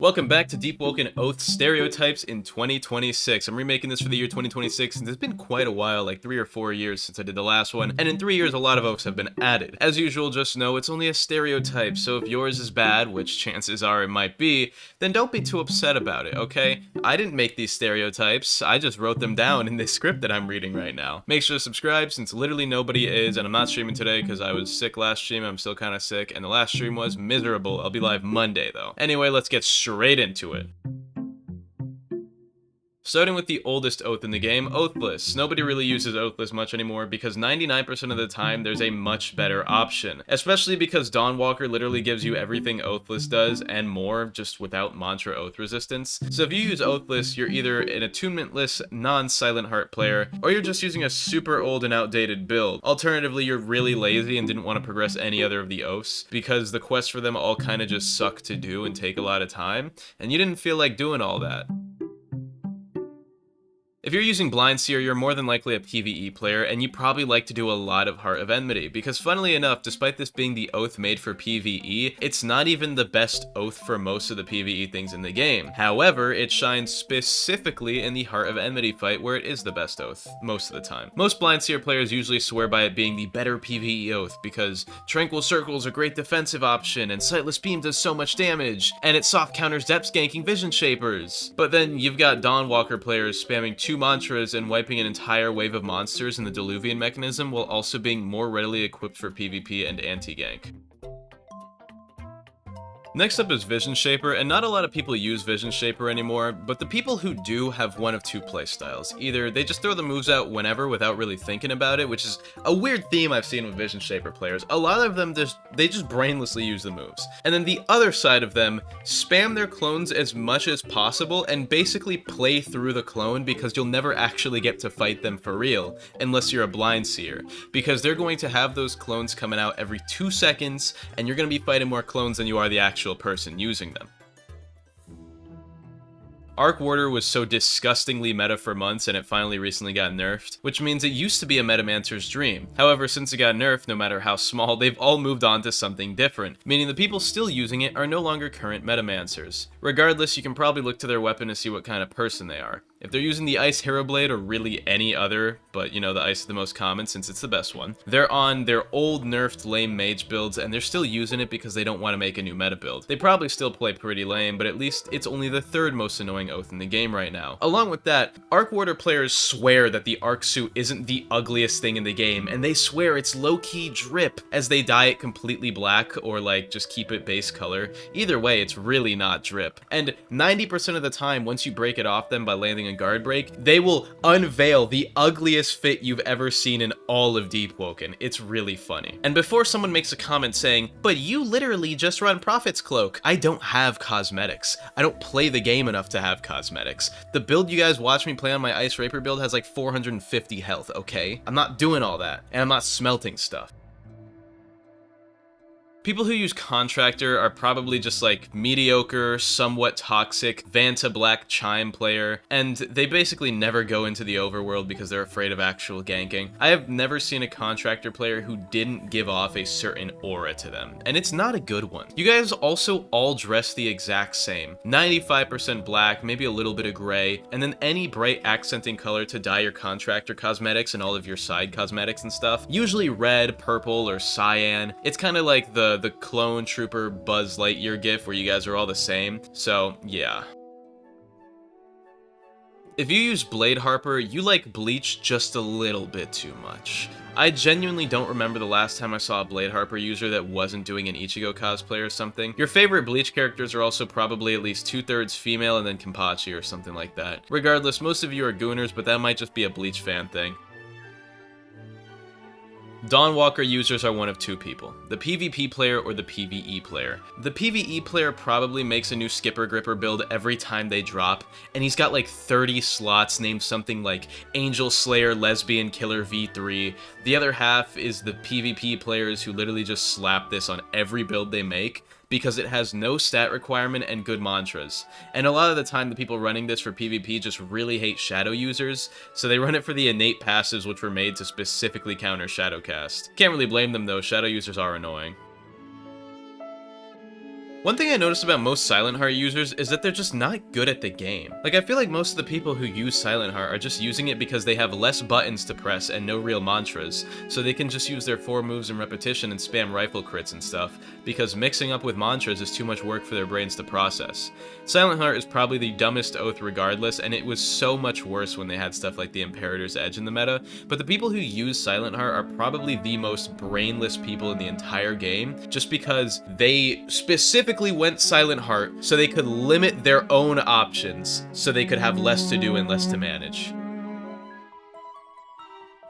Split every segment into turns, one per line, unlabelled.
Welcome back to Deepwoken Oath Stereotypes in 2026. I'm remaking this for the year 2026 since it's been quite a while, like 3 or 4 years since I did the last one, and in 3 years a lot of oaths have been added. As usual, just know it's only a stereotype, so if yours is bad, which chances are it might be, then don't be too upset about it, okay? I didn't make these stereotypes, I just wrote them down in this script that I'm reading right now. Make sure to subscribe since literally nobody is, and I'm not streaming today because I was sick last stream, I'm still kinda sick, and the last stream was miserable. I'll be live Monday though. Anyway, let's get straight into it. Starting with the oldest oath in the game, Oathless. Nobody really uses Oathless much anymore because 99% of the time there's a much better option. Especially because Dawnwalker literally gives you everything Oathless does and more, just without mantra oath resistance. So if you use Oathless, you're either an attunementless, non-Silent Heart player, or you're just using a super old and outdated build. Alternatively, you're really lazy and didn't want to progress any other of the oaths, because the quests for them all kinda just suck to do and take a lot of time, and you didn't feel like doing all that. If you're using Blindseer, you're more than likely a PvE player, and you probably like to do a lot of Heart of Enmity, because funnily enough, despite this being the oath made for PvE, it's not even the best oath for most of the PvE things in the game. However, it shines specifically in the Heart of Enmity fight, where it is the best oath, most of the time. Most Blindseer players usually swear by it being the better PvE oath, because Tranquil Circle is a great defensive option, and Sightless Beam does so much damage, and it soft counters depth ganking Vision Shapers. But then you've got Dawnwalker players spamming 2 mantras and wiping an entire wave of monsters in the Diluvian mechanism while also being more readily equipped for PvP and anti-gank. Next up is Vision Shaper, and not a lot of people use Vision Shaper anymore, but the people who do have one of two playstyles. Either they just throw the moves out whenever without really thinking about it, which is a weird theme I've seen with Vision Shaper players. A lot of them just brainlessly use the moves. And then the other side of them spam their clones as much as possible and basically play through the clone because you'll never actually get to fight them for real, unless you're a Blindseer, because they're going to have those clones coming out every 2 seconds, and you're going to be fighting more clones than you are the actual person using them. Arc Warder was so disgustingly meta for months and it finally recently got nerfed, which means it used to be a Metamancer's dream. However, since it got nerfed, no matter how small, they've all moved on to something different, meaning the people still using it are no longer current Metamancers. Regardless, you can probably look to their weapon to see what kind of person they are. If they're using the Ice Hero Blade or really any other, but you know, the Ice is the most common since it's the best one, they're on their old nerfed lame mage builds and they're still using it because they don't want to make a new meta build. They probably still play pretty lame, but at least it's only the third most annoying oath in the game right now. Along with that, Arc Warder players swear that the Arc Suit isn't the ugliest thing in the game, and they swear it's low-key drip as they dye it completely black or like just keep it base color. Either way, it's really not drip. And 90% of the time, once you break it off them by landing a guard break, they will unveil the ugliest fit you've ever seen in all of Deepwoken. It's really funny. And before someone makes a comment saying, "But you literally just run Prophet's Cloak," I don't have cosmetics. I don't play the game enough to have cosmetics. The build you guys watch me play on my Ice Rapier build has like 450 health, okay? I'm not doing all that, and I'm not smelting stuff. People who use Contractor are probably just like mediocre, somewhat toxic, Vanta Black Chime player, and they basically never go into the overworld because they're afraid of actual ganking. I have never seen a Contractor player who didn't give off a certain aura to them, and it's not a good one. You guys also all dress the exact same. 95% black, maybe a little bit of gray, and then any bright accenting color to dye your Contractor cosmetics and all of your side cosmetics and stuff. Usually red, purple, or cyan. It's kind of like the Clone Trooper Buzz Lightyear gif where you guys are all the same, so yeah. If you use Blade Harper, you like Bleach just a little bit too much. I genuinely don't remember the last time I saw a Blade Harper user that wasn't doing an Ichigo cosplay or something. Your favorite Bleach characters are also probably at least 2/3 female and then Kenpachi or something like that. Regardless, most of you are Gooners, but that might just be a Bleach fan thing. Dawnwalker users are one of two people, the PvP player or the PvE player. The PvE player probably makes a new Skipper Gripper build every time they drop, and he's got like 30 slots named something like Angel Slayer Lesbian Killer V3. The other half is the PvP players who literally just slap this on every build they make, because it has no stat requirement and good mantras. And a lot of the time the people running this for PvP just really hate Shadow users, so they run it for the innate passives which were made to specifically counter Shadowcast. Can't really blame them though, Shadow users are annoying. One thing I noticed about most Silent Heart users is that they're just not good at the game. Like, I feel like most of the people who use Silent Heart are just using it because they have less buttons to press and no real mantras, so they can just use their 4 moves in repetition and spam rifle crits and stuff, because mixing up with mantras is too much work for their brains to process. Silent Heart is probably the dumbest oath regardless, and it was so much worse when they had stuff like the Imperator's Edge in the meta, but the people who use Silent Heart are probably the most brainless people in the entire game, just because they specifically went Silent Heart so they could limit their own options, so they could have less to do and less to manage.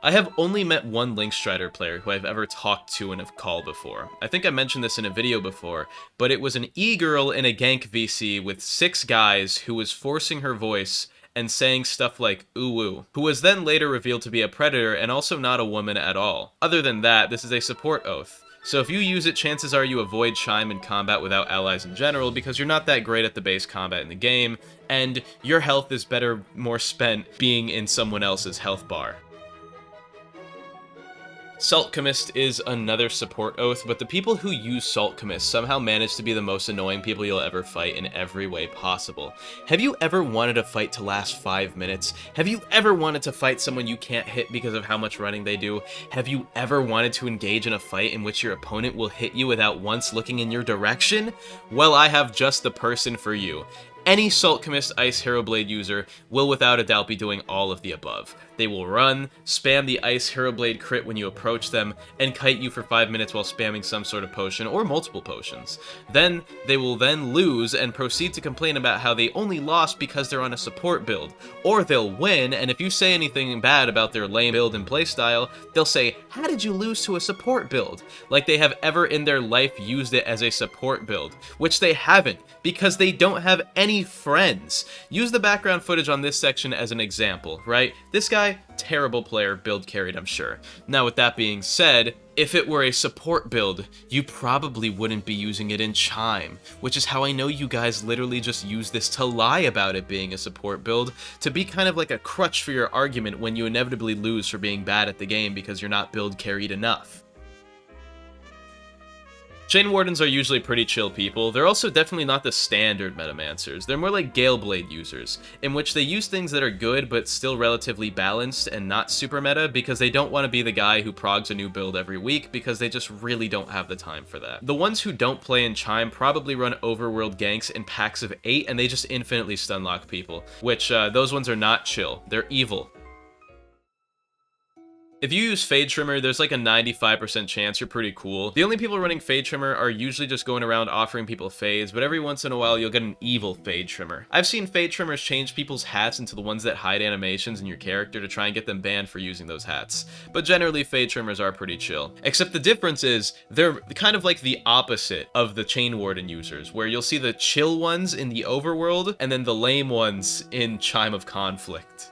I have only met one Link Strider player who I've ever talked to in a call before. I think I mentioned this in a video before, but it was an e-girl in a gank VC with 6 guys who was forcing her voice and saying stuff like ooh ooh, who was then later revealed to be a predator and also not a woman at all. Other than that, this is a support oath. So if you use it, chances are you avoid Chime in combat without allies in general because you're not that great at the base combat in the game, and your health is better more spent being in someone else's health bar. Salt Chemist is another support oath, but the people who use Salt Chemist somehow manage to be the most annoying people you'll ever fight in every way possible. Have you ever wanted a fight to last 5 minutes? Have you ever wanted to fight someone you can't hit because of how much running they do? Have you ever wanted to engage in a fight in which your opponent will hit you without once looking in your direction? Well, I have just the person for you. Any Salt Chemist Ice Hero Blade user will without a doubt be doing all of the above. They will run, spam the Ice Hero Blade crit when you approach them, and kite you for 5 minutes while spamming some sort of potion or multiple potions. Then, they will then lose and proceed to complain about how they only lost because they're on a support build. Or they'll win, and if you say anything bad about their lame build and playstyle, they'll say, "How did you lose to a support build?" Like they have ever in their life used it as a support build, which they haven't, because they don't have any friends. Use the background footage on this section as an example, right? This guy, terrible player, build carried, I'm sure. Now with that being said, if it were a support build, you probably wouldn't be using it in Chime, which is how I know you guys literally just use this to lie about it being a support build, to be kind of like a crutch for your argument when you inevitably lose for being bad at the game because you're not build carried enough. Chain Wardens are usually pretty chill people. They're also definitely not the standard Metamancers. They're more like Gale Blade users, in which they use things that are good but still relatively balanced and not super meta because they don't want to be the guy who progs a new build every week because they just really don't have the time for that. The ones who don't play in Chime probably run overworld ganks in packs of 8 and they just infinitely stunlock people, which those ones are not chill. They're evil. If you use Fade Trimmer, there's like a 95% chance you're pretty cool. The only people running Fade Trimmer are usually just going around offering people fades, but every once in a while you'll get an evil Fade Trimmer. I've seen Fade Trimmers change people's hats into the ones that hide animations in your character to try and get them banned for using those hats. But generally, Fade Trimmers are pretty chill. Except the difference is, they're kind of like the opposite of the Chain Warden users, where you'll see the chill ones in the overworld, and then the lame ones in Chime of Conflict.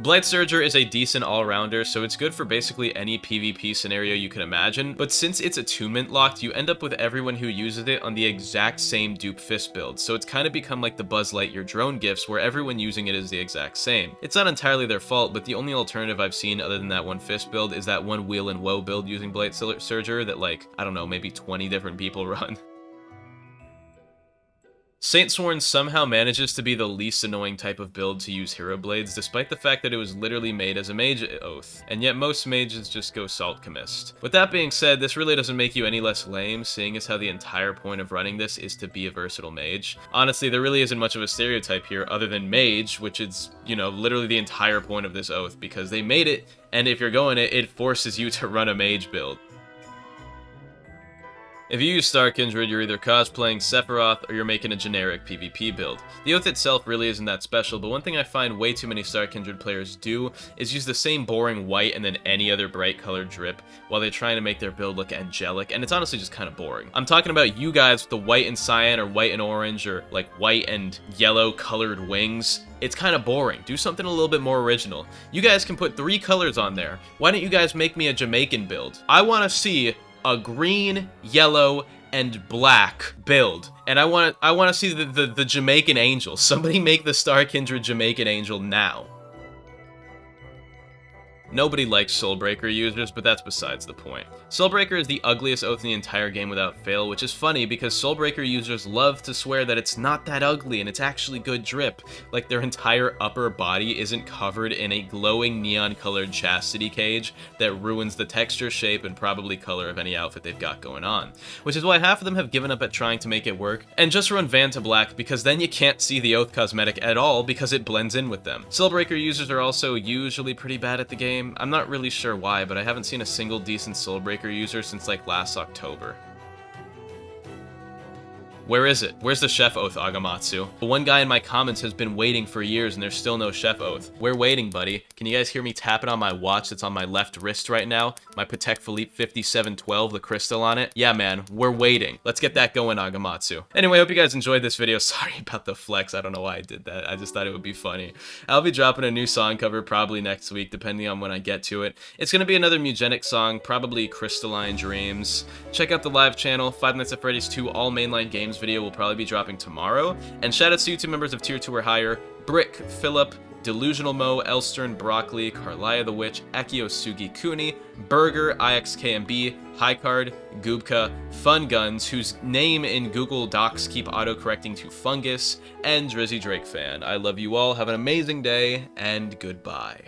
Blight Surger is a decent all-rounder, so it's good for basically any PvP scenario you can imagine, but since it's attunement locked, you end up with everyone who uses it on the exact same dupe fist build, so it's kind of become like the Buzz Lightyear drone gifts where everyone using it is the exact same. It's not entirely their fault, but the only alternative I've seen other than that one fist build is that one Wheel and Woe build using Blight Surger that like, I don't know, maybe 20 different people run. Saint Sworn somehow manages to be the least annoying type of build to use Hero Blades, despite the fact that it was literally made as a mage oath, and yet most mages just go Salt Chemist. With that being said, this really doesn't make you any less lame, seeing as how the entire point of running this is to be a versatile mage. Honestly, there really isn't much of a stereotype here other than mage, which is, you know, literally the entire point of this oath, because they made it, and if you're going it, it forces you to run a mage build. If you use Star Kindred, you're either cosplaying Sephiroth or you're making a generic PvP build. The oath itself really isn't that special, but one thing I find way too many Star Kindred players do is use the same boring white and then any other bright colored drip while they're trying to make their build look angelic, and it's honestly just kind of boring. I'm talking about you guys with the white and cyan or white and orange or like white and yellow colored wings. It's kind of boring. Do something a little bit more original. You guys can put 3 colors on there. Why don't you guys make me a Jamaican build? I want to see a green, yellow, and black build. And I want to see the Jamaican Angel. Somebody make the Star Kindred Jamaican Angel now. Nobody likes Soulbreaker users, but that's besides the point. Soulbreaker is the ugliest oath in the entire game without fail, which is funny because Soulbreaker users love to swear that it's not that ugly and it's actually good drip. Like their entire upper body isn't covered in a glowing neon-colored chastity cage that ruins the texture, shape, and probably color of any outfit they've got going on. Which is why half of them have given up at trying to make it work, and just run Van to black because then you can't see the oath cosmetic at all because it blends in with them. Soulbreaker users are also usually pretty bad at the game. I'm not really sure why, but I haven't seen a single decent Soulbreaker user since like last October. Where is it? Where's the chef oath, Agamatsu? The one guy in my comments has been waiting for years and there's still no chef oath. We're waiting, buddy. Can you guys hear me tapping on my watch that's on my left wrist right now? My Patek Philippe 5712, the crystal on it? Yeah, man, we're waiting. Let's get that going, Agamatsu. Anyway, I hope you guys enjoyed this video. Sorry about the flex. I don't know why I did that. I just thought it would be funny. I'll be dropping a new song cover probably next week, depending on when I get to it. It's gonna be another Mugenic song, probably Crystalline Dreams. Check out the live channel, Five Nights at Freddy's 2 all mainline games video will probably be dropping tomorrow. And shout out to YouTube members of Tier 2 or higher, Brick, Philip, Delusional Mo, Elstern, Broccoli, Carlia the Witch, Ekio Sugi Kuni, Burger, IXKMB, Highcard, Goobka, Fun Guns, whose name in Google Docs keep autocorrecting to Fungus, and Drizzy Drake Fan. I love you all, have an amazing day, and goodbye.